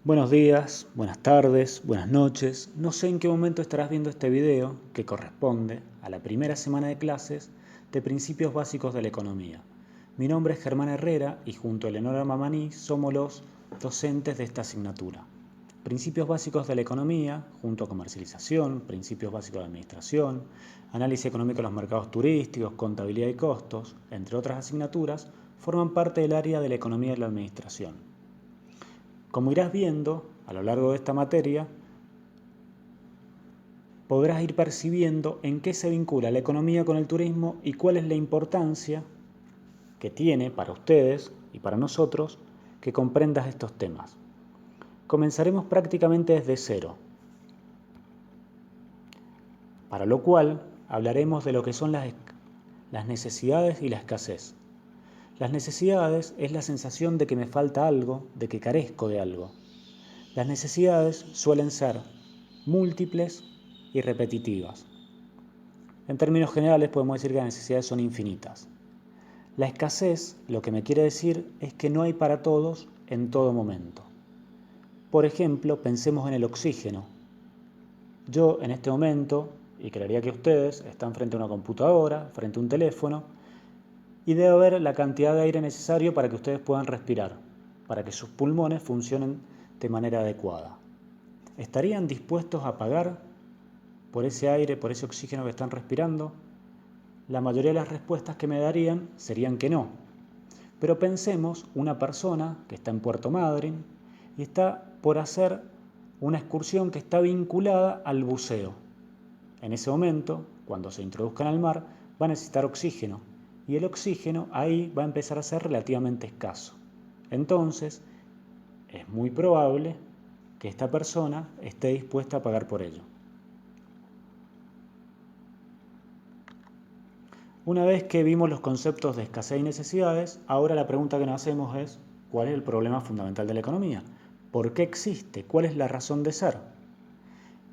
Buenos días, buenas tardes, buenas noches. No sé en qué momento estarás viendo este video que corresponde a la primera semana de clases de Principios Básicos de la Economía. Mi nombre es Germán Herrera y junto a Eleonora Mamani somos los docentes de esta asignatura. Principios Básicos de la Economía, junto a Comercialización, Principios Básicos de la Administración, Análisis Económico de los Mercados Turísticos, Contabilidad y Costos, entre otras asignaturas, forman parte del área de la Economía y la Administración. Como irás viendo a lo largo de esta materia, podrás ir percibiendo en qué se vincula la economía con el turismo y cuál es la importancia que tiene para ustedes y para nosotros que comprendas estos temas. Comenzaremos prácticamente desde cero, para lo cual hablaremos de lo que son las necesidades y la escasez. Las necesidades es la sensación de que me falta algo, de que carezco de algo. Las necesidades suelen ser múltiples y repetitivas. En términos generales podemos decir que las necesidades son infinitas. La escasez lo que me quiere decir es que no hay para todos en todo momento. Por ejemplo, pensemos en el oxígeno. Yo en este momento, y creería que ustedes, están frente a una computadora, frente a un teléfono, y debe haber la cantidad de aire necesario para que ustedes puedan respirar, para que sus pulmones funcionen de manera adecuada. ¿Estarían dispuestos a pagar por ese aire, por ese oxígeno que están respirando? La mayoría de las respuestas que me darían serían que no. Pero pensemos una persona que está en Puerto Madryn y está por hacer una excursión que está vinculada al buceo. En ese momento, cuando se introduzcan al mar, va a necesitar oxígeno y el oxígeno ahí va a empezar a ser relativamente escaso. Entonces, es muy probable que esta persona esté dispuesta a pagar por ello. Una vez que vimos los conceptos de escasez y necesidades, ahora la pregunta que nos hacemos es, ¿cuál es el problema fundamental de la economía? ¿Por qué existe? ¿Cuál es la razón de ser?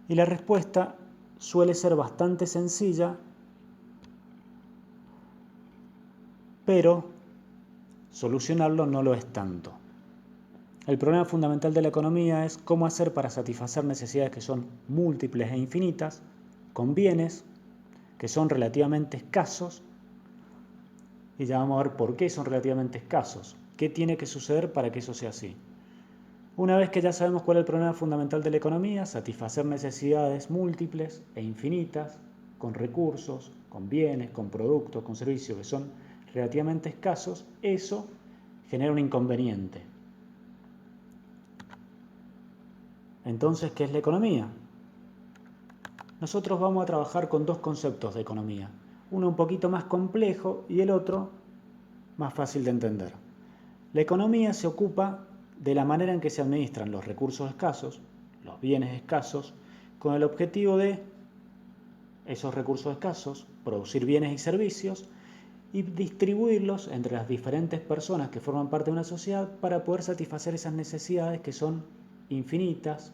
Y la respuesta suele ser bastante sencilla, pero solucionarlo no lo es tanto. El problema fundamental de la economía es cómo hacer para satisfacer necesidades que son múltiples e infinitas, con bienes que son relativamente escasos, y ya vamos a ver por qué son relativamente escasos, qué tiene que suceder para que eso sea así. Una vez que ya sabemos cuál es el problema fundamental de la economía, satisfacer necesidades múltiples e infinitas, con recursos, con bienes, con productos, con servicios que son relativamente escasos, eso genera un inconveniente. Entonces, ¿qué es la economía? Nosotros vamos a trabajar con dos conceptos de economía, uno un poquito más complejo y el otro más fácil de entender. La economía se ocupa de la manera en que se administran los recursos escasos, los bienes escasos, con el objetivo de esos recursos escasos, producir bienes y servicios y distribuirlos entre las diferentes personas que forman parte de una sociedad para poder satisfacer esas necesidades que son infinitas,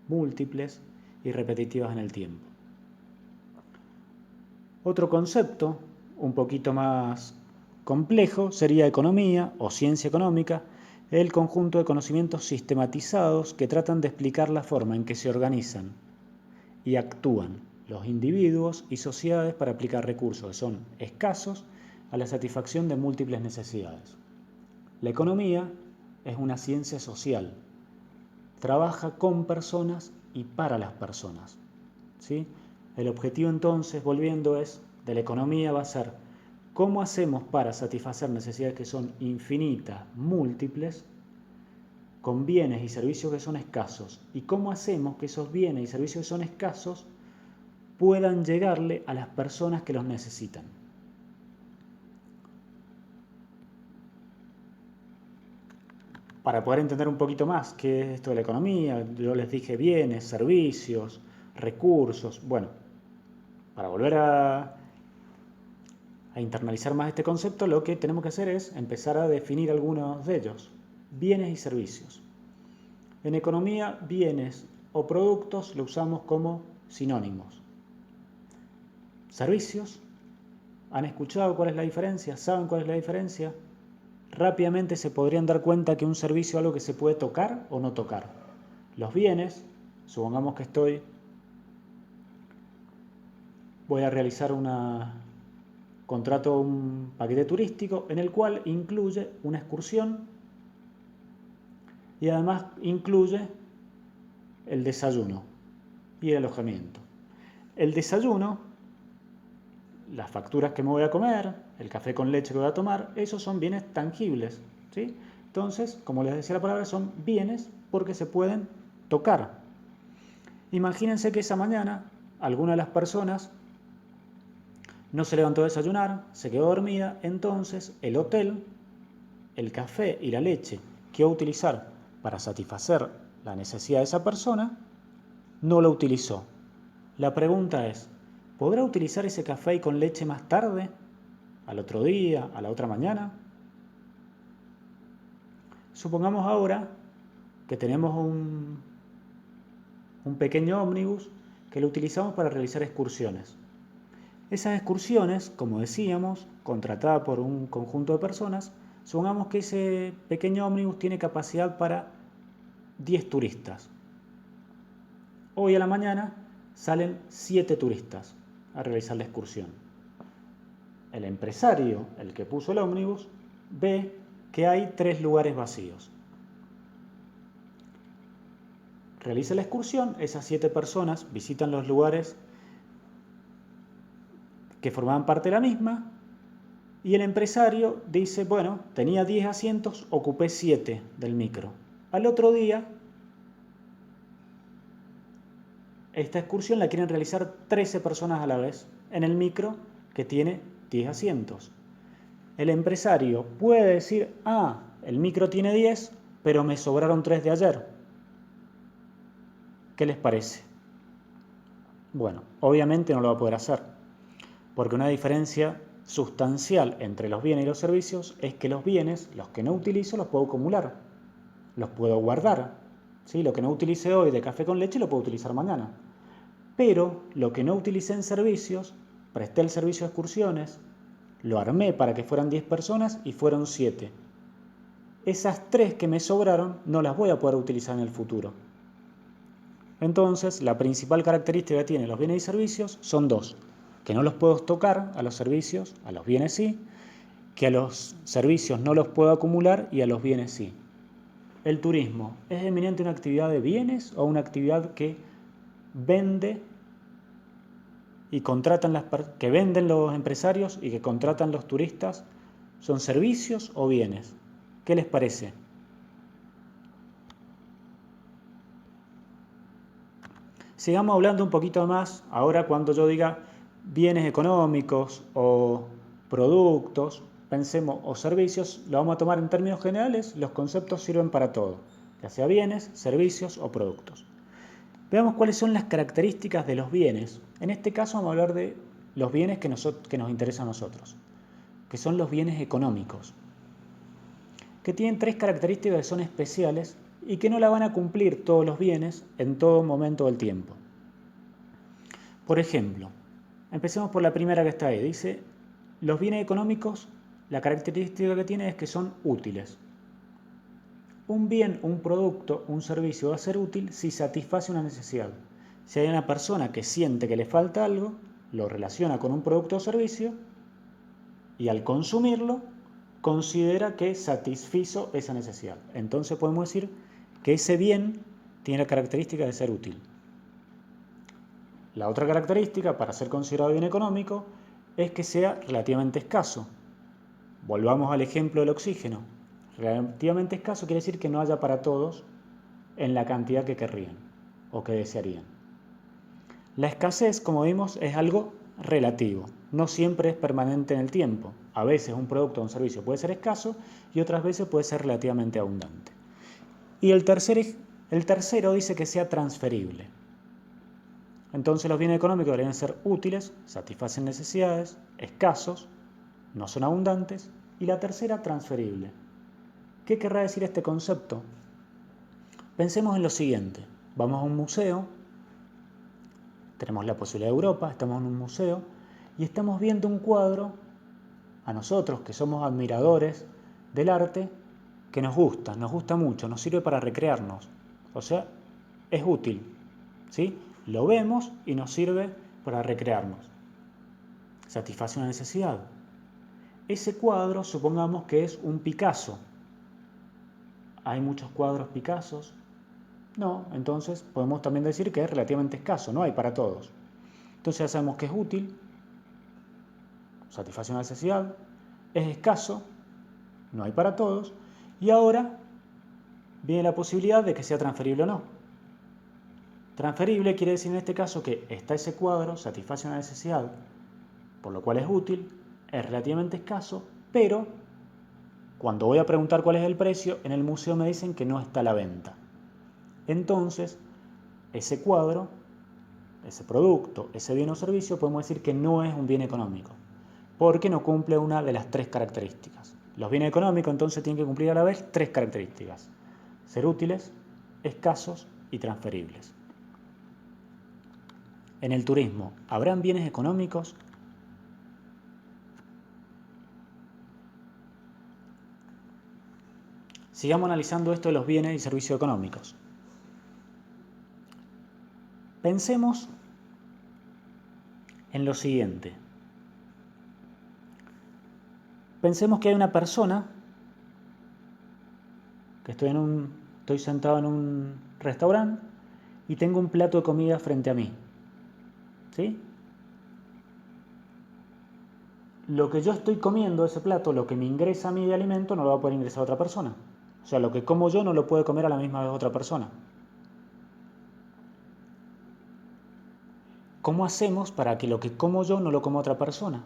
múltiples y repetitivas en el tiempo. Otro concepto, un poquito más complejo, sería economía o ciencia económica, el conjunto de conocimientos sistematizados que tratan de explicar la forma en que se organizan y actúan los individuos y sociedades para aplicar recursos que son escasos a la satisfacción de múltiples necesidades. La economía es una ciencia social, trabaja con personas y para las personas, ¿sí? El objetivo entonces, volviendo, de la economía va a ser cómo hacemos para satisfacer necesidades que son infinitas, múltiples, con bienes y servicios que son escasos, y cómo hacemos que esos bienes y servicios que son escasos puedan llegarle a las personas que los necesitan. Para poder entender un poquito más qué es esto de la economía, yo les dije bienes, servicios, recursos. Bueno, para volver a internalizar más este concepto, lo que tenemos que hacer es empezar a definir algunos de ellos. Bienes y servicios. En economía, bienes o productos lo usamos como sinónimos. Servicios, ¿han escuchado cuál es la diferencia? ¿Saben cuál es la diferencia? rápidamente se podrían dar cuenta que un servicio es algo que se puede tocar o no tocar. Los bienes, supongamos que voy a realizar contrato un paquete turístico en el cual incluye una excursión y además incluye el desayuno y el alojamiento. El desayuno, las facturas que me voy a comer, el café con leche que voy a tomar, esos son bienes tangibles, ¿sí? Entonces, como les decía la palabra, son bienes porque se pueden tocar. Imagínense que esa mañana alguna de las personas no se levantó a desayunar, se quedó dormida, entonces el hotel, el café y la leche que iba a utilizar para satisfacer la necesidad de esa persona, no lo utilizó. La pregunta es, ¿podrá utilizar ese café con leche más tarde? ¿Al otro día? ¿A la otra mañana? Supongamos ahora que tenemos un pequeño ómnibus que lo utilizamos para realizar excursiones. Esas excursiones, como decíamos, contratada por un conjunto de personas, supongamos que ese pequeño ómnibus tiene capacidad para 10 turistas. Hoy a la mañana salen 7 turistas a realizar la excursión. El empresario, el que puso el ómnibus, ve que hay 3 lugares vacíos. Realiza la excursión, esas 7 personas visitan los lugares que formaban parte de la misma y el empresario dice, bueno, tenía 10 asientos, ocupé 7 del micro. Al otro día, esta excursión la quieren realizar 13 personas a la vez en el micro que tiene 10 asientos. El empresario puede decir, el micro tiene 10, pero me sobraron 3 de ayer. ¿Qué les parece? Bueno, obviamente no lo va a poder hacer, porque una diferencia sustancial entre los bienes y los servicios es que los bienes, los que no utilizo, los puedo acumular, los puedo guardar. ¿Sí? Lo que no utilice hoy de café con leche lo puedo utilizar mañana. Pero lo que no utilicé en servicios, presté el servicio de excursiones, lo armé para que fueran 10 personas y fueron 7. Esas 3 que me sobraron no las voy a poder utilizar en el futuro. Entonces, la principal característica que tienen los bienes y servicios son 2. Que no los puedo tocar a los servicios, a los bienes sí, que a los servicios no los puedo acumular y a los bienes sí. El turismo, ¿es eminente una actividad de bienes o una actividad que vende y que venden los empresarios y que contratan los turistas? ¿Son servicios o bienes? ¿Qué les parece? Sigamos hablando un poquito más ahora cuando yo diga bienes económicos o productos, pensemos, o servicios, lo vamos a tomar en términos generales, los conceptos sirven para todo, ya sea bienes, servicios o productos. Veamos cuáles son las características de los bienes. En este caso vamos a hablar de los bienes que nos interesan a nosotros, que son los bienes económicos, que tienen 3 características que son especiales y que no la van a cumplir todos los bienes en todo momento del tiempo. Por ejemplo, empecemos por la primera que está ahí. Dice, los bienes económicos, la característica que tiene es que son útiles. Un bien, un producto, un servicio va a ser útil si satisface una necesidad. Si hay una persona que siente que le falta algo, lo relaciona con un producto o servicio y al consumirlo considera que satisfizo esa necesidad. Entonces podemos decir que ese bien tiene la característica de ser útil. La otra característica para ser considerado bien económico es que sea relativamente escaso. Volvamos al ejemplo del oxígeno. Relativamente escaso quiere decir que no haya para todos en la cantidad que querrían o que desearían. La escasez, como vimos, es algo relativo. No siempre es permanente en el tiempo. A veces un producto o un servicio puede ser escaso y otras veces puede ser relativamente abundante. Y el tercero dice que sea transferible. Entonces los bienes económicos deberían ser útiles, satisfacen necesidades, escasos, no son abundantes, y la tercera, transferible. ¿Qué querrá decir este concepto? Pensemos en lo siguiente. Vamos a un museo, tenemos la posibilidad de Europa, estamos en un museo y estamos viendo un cuadro, a nosotros que somos admiradores del arte que nos gusta mucho, nos sirve para recrearnos. O sea, es útil, ¿sí? Lo vemos y nos sirve para recrearnos. Satisface una necesidad. Ese cuadro, supongamos que es un Picasso. ¿Hay muchos cuadros Picassos? No, entonces podemos también decir que es relativamente escaso, no hay para todos. Entonces ya sabemos que es útil, satisface una necesidad, es escaso, no hay para todos, y ahora viene la posibilidad de que sea transferible o no. Transferible quiere decir en este caso que está ese cuadro, satisface una necesidad, por lo cual es útil, es relativamente escaso, pero cuando voy a preguntar cuál es el precio, en el museo me dicen que no está a la venta. Entonces, ese cuadro, ese producto, ese bien o servicio, podemos decir que no es un bien económico, porque no cumple una de las tres características. Los bienes económicos entonces tienen que cumplir a la vez tres características: ser útiles, escasos y transferibles. En el turismo, ¿habrán bienes económicos? Sigamos analizando esto de los bienes y servicios económicos. Pensemos en lo siguiente. Pensemos que hay una persona, que estoy sentado en un restaurante y tengo un plato de comida frente a mí. ¿Sí? Lo que yo estoy comiendo, ese plato, lo que me ingresa a mí de alimento, no lo va a poder ingresar a otra persona. O sea, lo que como yo no lo puede comer a la misma vez otra persona. ¿Cómo hacemos para que lo que como yo no lo coma otra persona?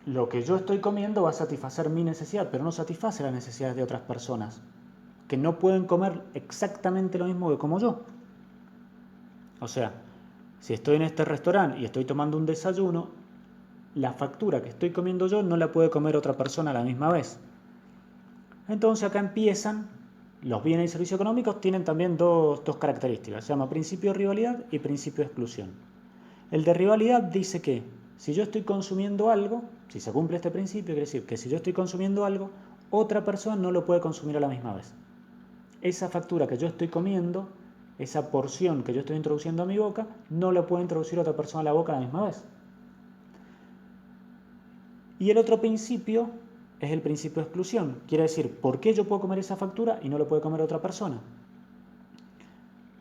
Lo que yo estoy comiendo va a satisfacer mi necesidad, pero no satisface las necesidades de otras personas, que no pueden comer exactamente lo mismo que como yo. O sea, si estoy en este restaurante y estoy tomando un desayuno, la factura que estoy comiendo yo no la puede comer otra persona a la misma vez. Entonces acá empiezan, los bienes y servicios económicos tienen también dos características, se llama principio de rivalidad y principio de exclusión. El de rivalidad dice que si yo estoy consumiendo algo, si se cumple este principio, quiere decir que si yo estoy consumiendo algo, otra persona no lo puede consumir a la misma vez. Esa factura que yo estoy comiendo, esa porción que yo estoy introduciendo a mi boca, no la puede introducir otra persona a la boca a la misma vez. Y el otro principio es el principio de exclusión. Quiere decir, ¿por qué yo puedo comer esa factura y no lo puede comer otra persona?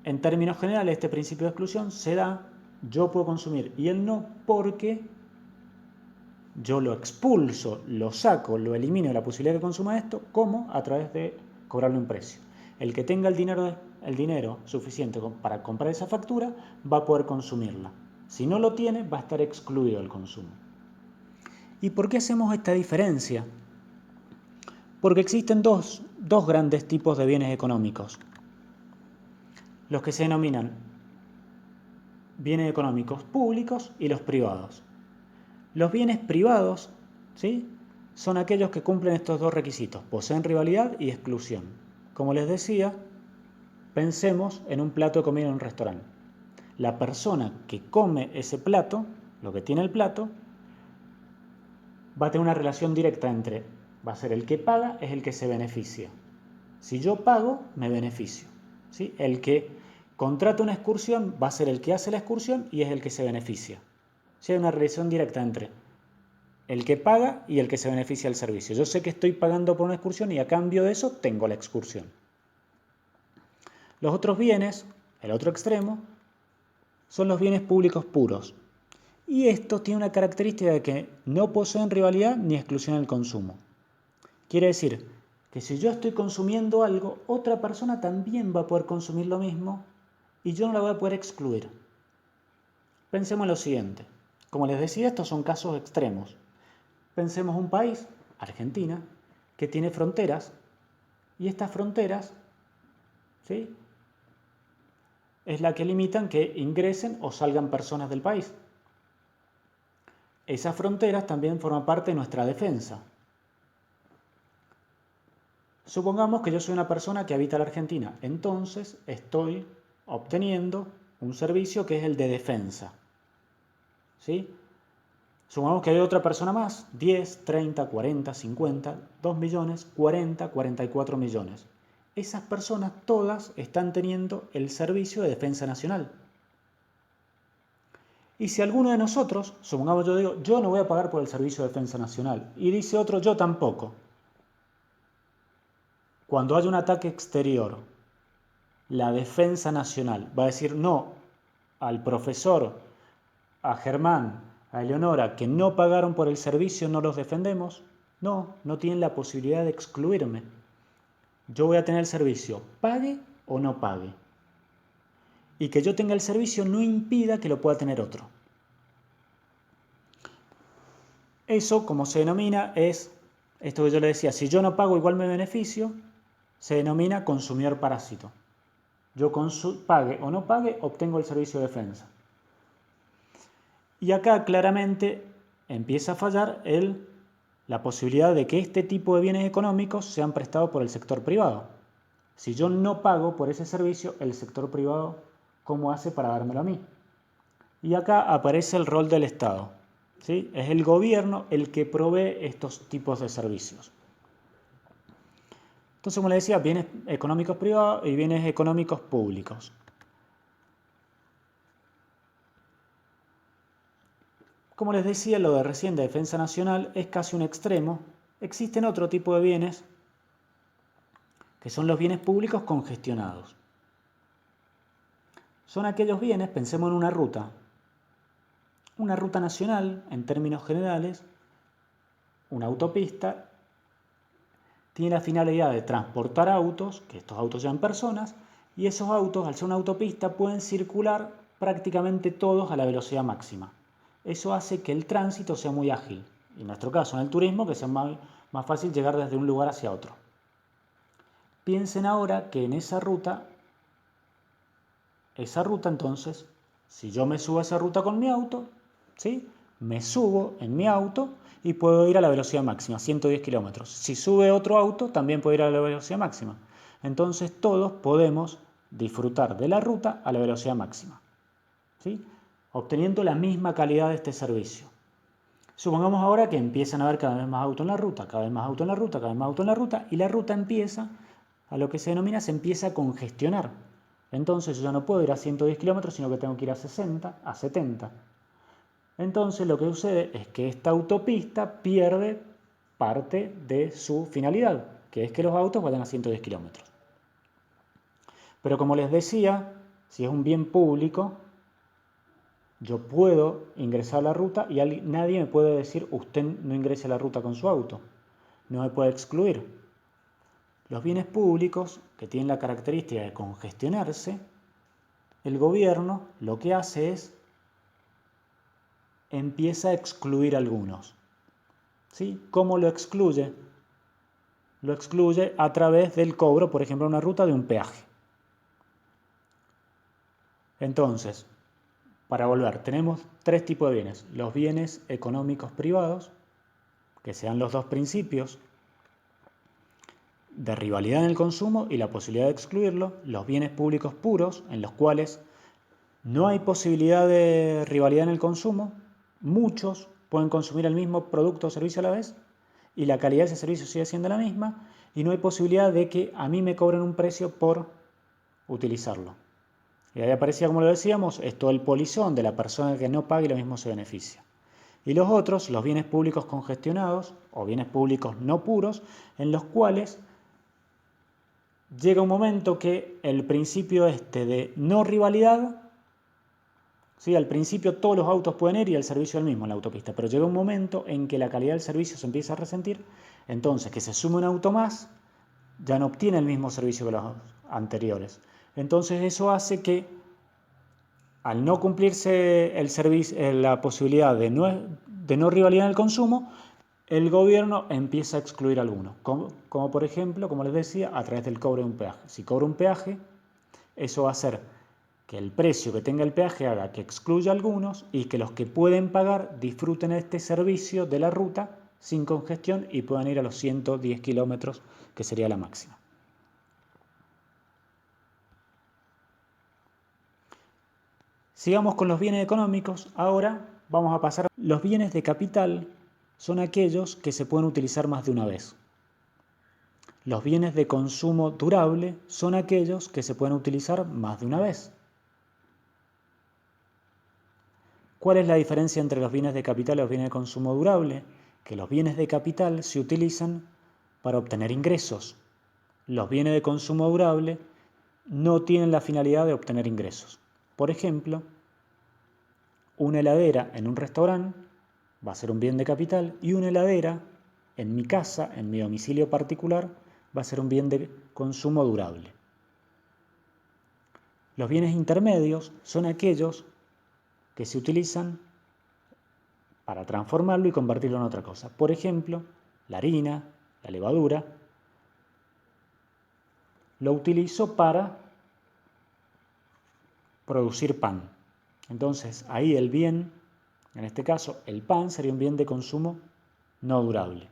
En términos generales, este principio de exclusión se da, yo puedo consumir y él no, porque yo lo expulso, lo saco, lo elimino de la posibilidad de que consuma esto, ¿cómo? A través de cobrarle un precio. El que tenga el dinero suficiente para comprar esa factura va a poder consumirla. Si no lo tiene, va a estar excluido del consumo. ¿Y por qué hacemos esta diferencia? Porque existen dos grandes tipos de bienes económicos. Los que se denominan bienes económicos públicos y los privados. Los bienes privados, ¿sí?, son aquellos que cumplen estos dos requisitos: poseen rivalidad y exclusión. Como les decía, pensemos en un plato de comida en un restaurante. La persona que come ese plato, lo que tiene el plato, va a tener una relación directa entre, va a ser el que paga es el que se beneficia. Si yo pago, me beneficio. ¿Sí? El que contrata una excursión va a ser el que hace la excursión y es el que se beneficia. ¿Sí? Hay una relación directa entre el que paga y el que se beneficia del servicio. Yo sé que estoy pagando por una excursión y a cambio de eso tengo la excursión. Los otros bienes, el otro extremo, son los bienes públicos puros. Y estos tienen una característica de que no poseen rivalidad ni exclusión en el consumo. Quiere decir que si yo estoy consumiendo algo, otra persona también va a poder consumir lo mismo y yo no la voy a poder excluir. Pensemos en lo siguiente. Como les decía, estos son casos extremos. Pensemos un país, Argentina, que tiene fronteras y estas fronteras, ¿sí?, es la que limitan que ingresen o salgan personas del país. Esas fronteras también forman parte de nuestra defensa. Supongamos que yo soy una persona que habita la Argentina, entonces estoy obteniendo un servicio que es el de defensa. ¿Sí? Supongamos que hay otra persona más, 10, 30, 40, 50, 2 millones, 40, 44 millones. Esas personas todas están teniendo el servicio de defensa nacional. Y si alguno de nosotros, supongamos yo digo, yo no voy a pagar por el servicio de defensa nacional, y dice otro, yo tampoco. Cuando haya un ataque exterior, la defensa nacional va a decir no al profesor, a Germán, a Eleonora, que no pagaron por el servicio, no los defendemos. No, no tienen la posibilidad de excluirme. Yo voy a tener el servicio, pague o no pague. Y que yo tenga el servicio no impida que lo pueda tener otro. Eso, como se denomina, es esto que yo le decía, si yo no pago igual me beneficio, se denomina consumidor parásito. Yo pague o no pague, obtengo el servicio de defensa. Y acá claramente empieza a fallar la posibilidad de que este tipo de bienes económicos sean prestados por el sector privado. Si yo no pago por ese servicio, el sector privado, ¿cómo hace para dármelo a mí? Y acá aparece el rol del Estado. ¿Sí? Es el gobierno el que provee estos tipos de servicios. Entonces, como les decía, bienes económicos privados y bienes económicos públicos. Como les decía, lo de recién de defensa nacional es casi un extremo. Existen otro tipo de bienes, que son los bienes públicos congestionados. Son aquellos bienes, pensemos en una ruta nacional, en términos generales, una autopista, tiene la finalidad de transportar autos, que estos autos llevan personas, y esos autos, al ser una autopista, pueden circular prácticamente todos a la velocidad máxima. Eso hace que el tránsito sea muy ágil. En nuestro caso, en el turismo, que sea más fácil llegar desde un lugar hacia otro. Piensen ahora que en esa ruta entonces, si yo me subo a esa ruta con mi auto, ¿sí? Me subo en mi auto y puedo ir a la velocidad máxima, 110 kilómetros. Si sube otro auto, también puedo ir a la velocidad máxima. Entonces todos podemos disfrutar de la ruta a la velocidad máxima, ¿sí? Obteniendo la misma calidad de este servicio. Supongamos ahora que empiezan a haber cada vez más autos en la ruta, cada vez más autos en la ruta, cada vez más autos en la ruta, y la ruta empieza, a lo que se denomina, se empieza a congestionar. Entonces yo ya no puedo ir a 110 kilómetros, sino que tengo que ir a 60, a 70. Entonces lo que sucede es que esta autopista pierde parte de su finalidad, que es que los autos vayan a 110 kilómetros. Pero como les decía, si es un bien público, yo puedo ingresar a la ruta y nadie me puede decir, usted no ingrese a la ruta con su auto. No me puede excluir. Los bienes públicos, que tienen la característica de congestionarse, el gobierno lo que hace es empieza a excluir algunos. ¿Sí? ¿Cómo lo excluye? Lo excluye a través del cobro, por ejemplo, una ruta de un peaje. Entonces, para volver, tenemos tres tipos de bienes. Los bienes económicos privados, que sean los dos principios de rivalidad en el consumo y la posibilidad de excluirlo. Los bienes públicos puros, en los cuales no hay posibilidad de rivalidad en el consumo. Muchos pueden consumir el mismo producto o servicio a la vez y la calidad de ese servicio sigue siendo la misma y no hay posibilidad de que a mí me cobren un precio por utilizarlo. Y ahí aparecía, como lo decíamos, esto el polizón de la persona que no paga y lo mismo se beneficia. Y los otros, los bienes públicos congestionados o bienes públicos no puros, en los cuales llega un momento que el principio de no rivalidad, ¿sí? Al principio todos los autos pueden ir y el servicio es el mismo en la autopista, pero llega un momento en que la calidad del servicio se empieza a resentir, entonces que se sume un auto más, ya no obtiene el mismo servicio que los anteriores. Entonces eso hace que al no cumplirse la posibilidad de no rivalidad en el consumo, el gobierno empieza a excluir algunos, como por ejemplo, como les decía, a través del cobro de un peaje. Si cobro un peaje, eso va a hacer que el precio que tenga el peaje haga que excluya a algunos y que los que pueden pagar disfruten este servicio de la ruta sin congestión y puedan ir a los 110 kilómetros, que sería la máxima. Sigamos con los bienes económicos ahora, vamos a pasar. Los bienes de capital son aquellos que se pueden utilizar más de una vez. Los bienes de consumo durable son aquellos que se pueden utilizar más de una vez. ¿Cuál es la diferencia entre los bienes de capital y los bienes de consumo durable? Que los bienes de capital se utilizan para obtener ingresos. Los bienes de consumo durable no tienen la finalidad de obtener ingresos. Por ejemplo, una heladera en un restaurante va a ser un bien de capital y una heladera en mi casa, en mi domicilio particular, va a ser un bien de consumo durable. Los bienes intermedios son aquellos que se utilizan para transformarlo y convertirlo en otra cosa. Por ejemplo, la harina, la levadura, lo utilizo para producir pan. Entonces, ahí el bien, en este caso, el pan sería un bien de consumo no durable.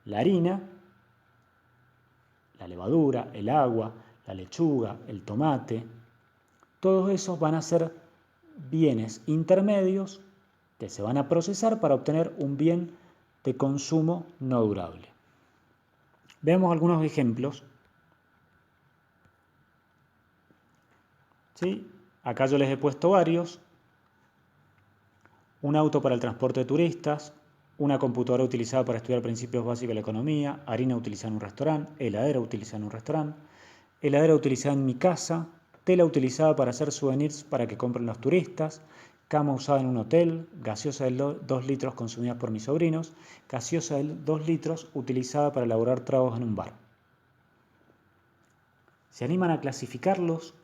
La harina, la levadura, el agua, la lechuga, el tomate, todos esos van a ser bienes intermedios que se van a procesar para obtener un bien de consumo no durable. Veamos algunos ejemplos. ¿Sí? Acá yo les he puesto varios. Un auto para el transporte de turistas, una computadora utilizada para estudiar principios básicos de la economía, harina utilizada en un restaurante, heladera utilizada en un restaurante, heladera utilizada en mi casa, tela utilizada para hacer souvenirs para que compren los turistas, cama usada en un hotel, gaseosa de 2 litros consumida por mis sobrinos, gaseosa de 2 litros utilizada para elaborar tragos en un bar. ¿Se animan a clasificarlos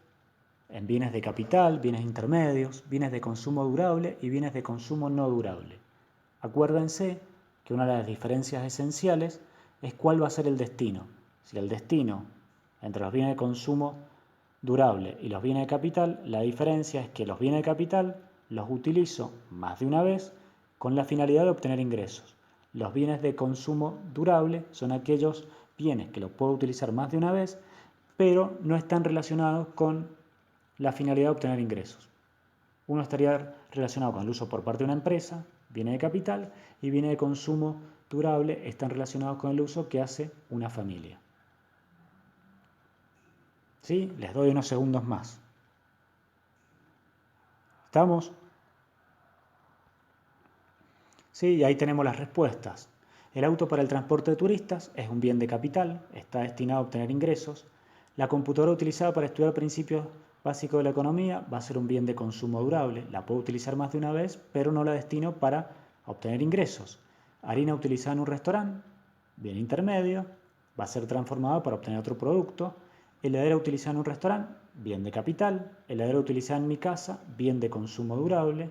en bienes de capital, bienes intermedios, bienes de consumo durable y bienes de consumo no durable? Acuérdense que una de las diferencias esenciales es cuál va a ser el destino. Si el destino entre los bienes de consumo durable y los bienes de capital, la diferencia es que los bienes de capital los utilizo más de una vez con la finalidad de obtener ingresos. Los bienes de consumo durable son aquellos bienes que los puedo utilizar más de una vez, pero no están relacionados con la finalidad de obtener ingresos. Uno estaría relacionado con el uso por parte de una empresa, bienes de capital, y bienes de consumo durable están relacionados con el uso que hace una familia. ¿Sí? Les doy unos segundos más. ¿Estamos? Sí, y ahí tenemos las respuestas. El auto para el transporte de turistas es un bien de capital, está destinado a obtener ingresos. La computadora utilizada para estudiar principios básicos de la economía va a ser un bien de consumo durable. La puedo utilizar más de una vez, pero no la destino para obtener ingresos. Harina utilizada en un restaurante, bien intermedio, va a ser transformada para obtener otro producto. Heladera utilizada en un restaurante, bien de capital. Heladera utilizada en mi casa, bien de consumo durable.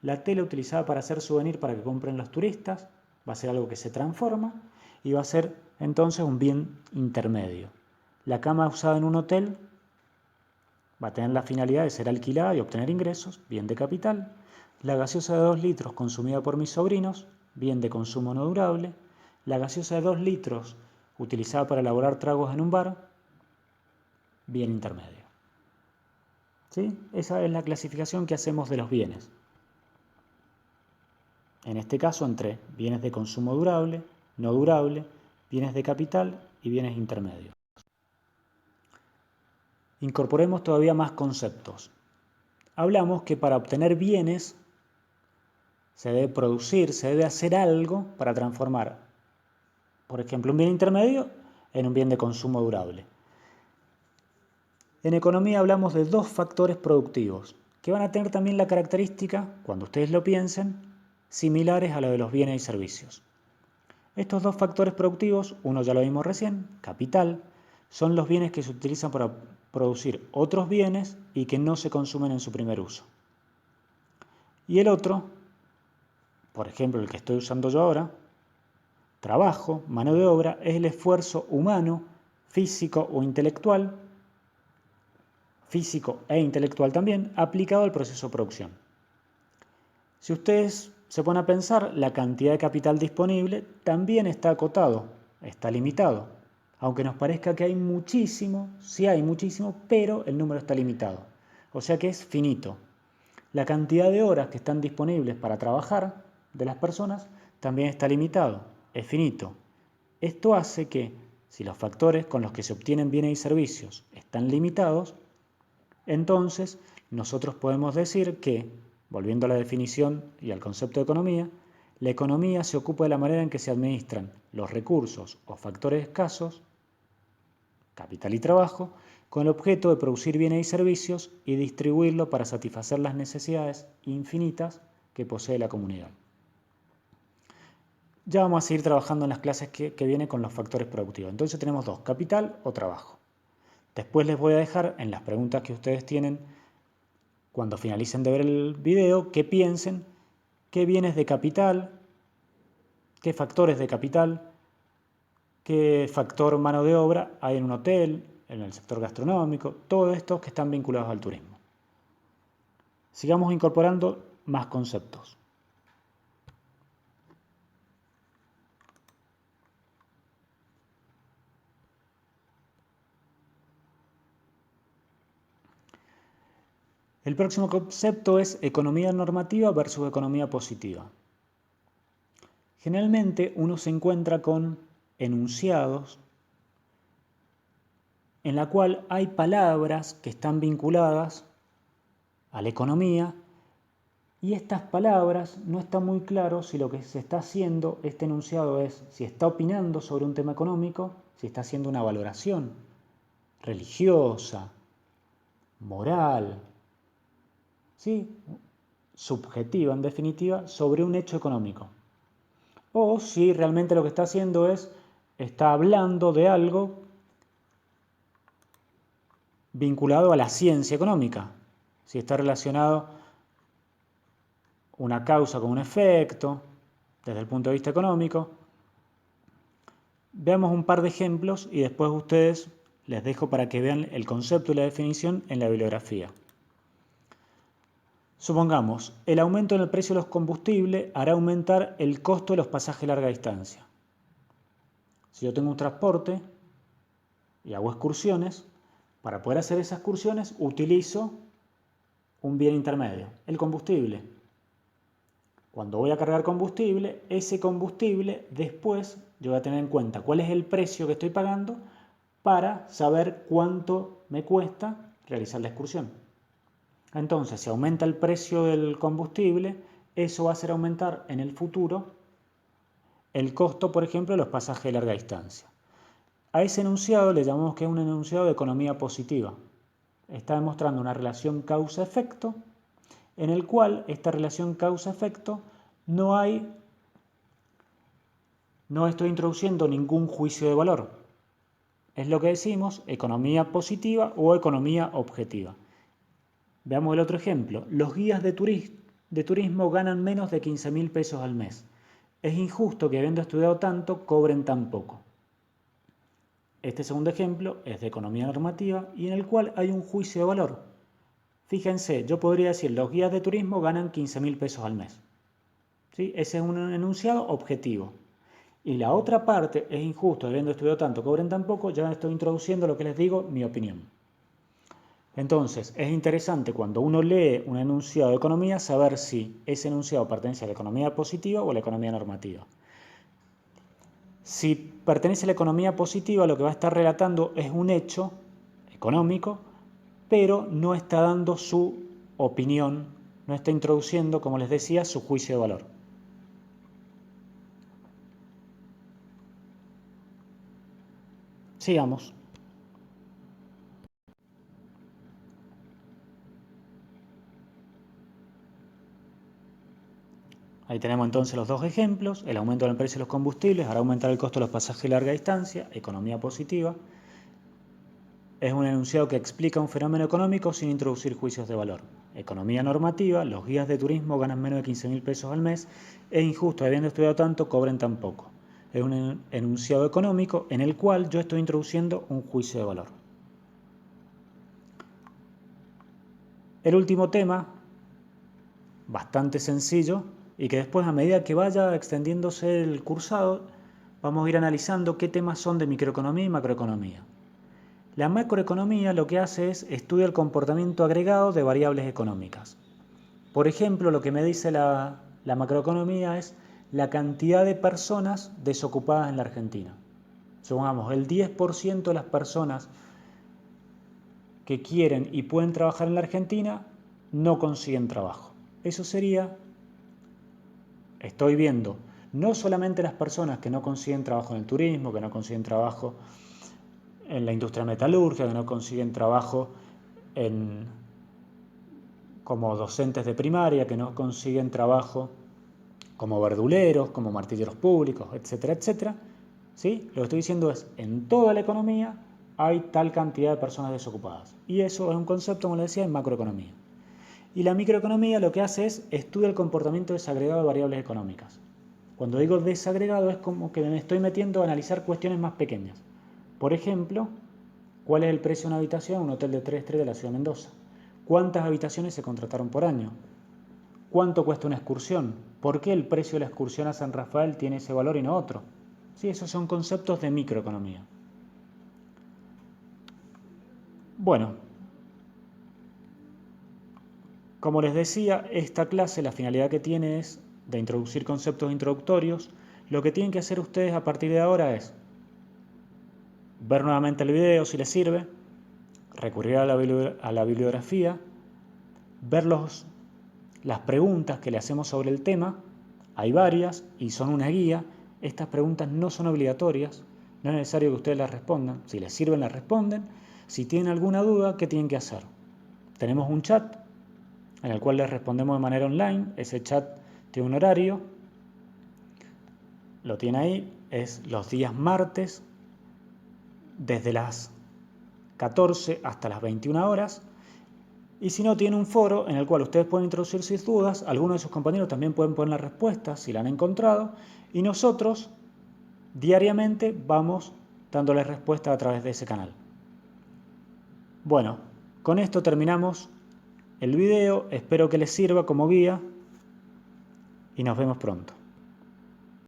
La tela utilizada para hacer souvenir para que compren los turistas, va a ser algo que se transforma y va a ser entonces un bien intermedio. La cama usada en un hotel va a tener la finalidad de ser alquilada y obtener ingresos, bien de capital. La gaseosa de 2 litros consumida por mis sobrinos, bien de consumo no durable. La gaseosa de 2 litros utilizada para elaborar tragos en un bar, bien intermedio. ¿Sí? Esa es la clasificación que hacemos de los bienes. En este caso entre bienes de consumo durable, no durable, bienes de capital y bienes intermedios. Incorporemos todavía más conceptos. Hablamos que para obtener bienes se debe producir, se debe hacer algo para transformar, por ejemplo, un bien intermedio en un bien de consumo durable. En economía hablamos de 2 factores productivos que van a tener también la característica, cuando ustedes lo piensen, similares a la de los bienes y servicios. Estos 2 factores productivos, uno ya lo vimos recién, capital, son los bienes que se utilizan para producir otros bienes y que no se consumen en su primer uso. Y el otro, por ejemplo el que estoy usando yo ahora, trabajo, mano de obra, es el esfuerzo humano, físico o intelectual, físico e intelectual también, aplicado al proceso de producción. Si ustedes se ponen a pensar, la cantidad de capital disponible también está acotado, está limitado. Aunque nos parezca que hay muchísimo, sí hay muchísimo, pero el número está limitado. O sea que es finito. La cantidad de horas que están disponibles para trabajar de las personas también está limitado, es finito. Esto hace que, si los factores con los que se obtienen bienes y servicios están limitados, entonces nosotros podemos decir que, volviendo a la definición y al concepto de economía, la economía se ocupa de la manera en que se administran los recursos o factores escasos, capital y trabajo, con el objeto de producir bienes y servicios y distribuirlo para satisfacer las necesidades infinitas que posee la comunidad. Ya vamos a seguir trabajando en las clases que vienen con los factores productivos. Entonces tenemos dos, capital o trabajo. Después les voy a dejar en las preguntas que ustedes tienen cuando finalicen de ver el video, que piensen qué bienes de capital, qué factores de capital, qué factor mano de obra hay en un hotel, en el sector gastronómico, todos estos que están vinculados al turismo. Sigamos incorporando más conceptos. El próximo concepto es economía normativa versus economía positiva. Generalmente uno se encuentra con enunciados en la cual hay palabras que están vinculadas a la economía y estas palabras no está muy claro si lo que se está haciendo, este enunciado es si está opinando sobre un tema económico, si está haciendo una valoración religiosa, moral, ¿sí? Subjetiva en definitiva, sobre un hecho económico. O si realmente lo que está haciendo está hablando de algo vinculado a la ciencia económica, si está relacionado una causa con un efecto, desde el punto de vista económico. Veamos un par de ejemplos y después ustedes les dejo para que vean el concepto y la definición en la bibliografía. Supongamos, el aumento en el precio de los combustibles hará aumentar el costo de los pasajes de larga distancia. Si yo tengo un transporte y hago excursiones, para poder hacer esas excursiones utilizo un bien intermedio, el combustible. Cuando voy a cargar combustible, ese combustible después yo voy a tener en cuenta cuál es el precio que estoy pagando para saber cuánto me cuesta realizar la excursión. Entonces, si aumenta el precio del combustible, eso va a hacer aumentar en el futuro el costo, por ejemplo, de los pasajes de larga distancia. A ese enunciado le llamamos que es un enunciado de economía positiva. Está demostrando una relación causa-efecto en el cual esta relación causa-efecto no estoy introduciendo ningún juicio de valor. Es lo que decimos economía positiva o economía objetiva. Veamos el otro ejemplo. Los guías de turismo ganan menos de 15.000 pesos al mes. Es injusto que habiendo estudiado tanto cobren tan poco. Este segundo ejemplo es de economía normativa y en el cual hay un juicio de valor. Fíjense, yo podría decir, los guías de turismo ganan 15.000 pesos al mes. ¿Sí? Ese es un enunciado objetivo. Y la otra parte, es injusto, habiendo estudiado tanto, cobren tan poco, ya estoy introduciendo lo que les digo, mi opinión. Entonces, es interesante cuando uno lee un enunciado de economía saber si ese enunciado pertenece a la economía positiva o a la economía normativa. Si pertenece a la economía positiva, lo que va a estar relatando es un hecho económico, pero no está dando su opinión, no está introduciendo, como les decía, su juicio de valor. Sigamos. Ahí tenemos entonces los dos ejemplos. El aumento del precio de los combustibles hará aumentar el costo de los pasajes de larga distancia, economía positiva. Es un enunciado que explica un fenómeno económico sin introducir juicios de valor. Economía normativa, los guías de turismo ganan menos de 15.000 pesos al mes. Es injusto, habiendo estudiado tanto, cobren tan poco. Es un enunciado económico en el cual yo estoy introduciendo un juicio de valor. El último tema, bastante sencillo, y que después a medida que vaya extendiéndose el cursado, vamos a ir analizando qué temas son de microeconomía y macroeconomía. La macroeconomía lo que hace es estudia el comportamiento agregado de variables económicas. Por ejemplo, lo que me dice la macroeconomía es la cantidad de personas desocupadas en la Argentina. Supongamos, el 10% de las personas que quieren y pueden trabajar en la Argentina no consiguen trabajo. Eso sería, estoy viendo, no solamente las personas que no consiguen trabajo en el turismo, que no consiguen trabajo en la industria metalúrgica, que no consiguen trabajo como docentes de primaria, que no consiguen trabajo como verduleros, como martilleros públicos, etcétera, etcétera. ¿Sí? Lo que estoy diciendo es, en toda la economía hay tal cantidad de personas desocupadas. Y eso es un concepto, como les decía, en macroeconomía. Y la microeconomía lo que hace es estudia el comportamiento desagregado de variables económicas. Cuando digo desagregado es como que me estoy metiendo a analizar cuestiones más pequeñas. Por ejemplo, ¿cuál es el precio de una habitación en un hotel de 3 estrellas de la ciudad de Mendoza? ¿Cuántas habitaciones se contrataron por año? ¿Cuánto cuesta una excursión? ¿Por qué el precio de la excursión a San Rafael tiene ese valor y no otro? Sí, esos son conceptos de microeconomía. Bueno, como les decía, esta clase la finalidad que tiene es de introducir conceptos introductorios. Lo que tienen que hacer ustedes a partir de ahora es ver nuevamente el video si les sirve, recurrir a la bibliografía, ver las preguntas que le hacemos sobre el tema. Hay varias y son una guía. Estas preguntas no son obligatorias, no es necesario que ustedes las respondan. Si les sirven, las responden. Si tienen alguna duda, ¿qué tienen que hacer? Tenemos un chat en el cual les respondemos de manera online. Ese chat tiene un horario, lo tiene ahí, es los días martes, desde las 14 hasta las 21 horas. Y si no, tiene un foro en el cual ustedes pueden introducir sus dudas, algunos de sus compañeros también pueden poner la respuesta si la han encontrado, y nosotros diariamente vamos dándoles respuesta a través de ese canal. Bueno, con esto terminamos el video, espero que les sirva como guía y nos vemos pronto.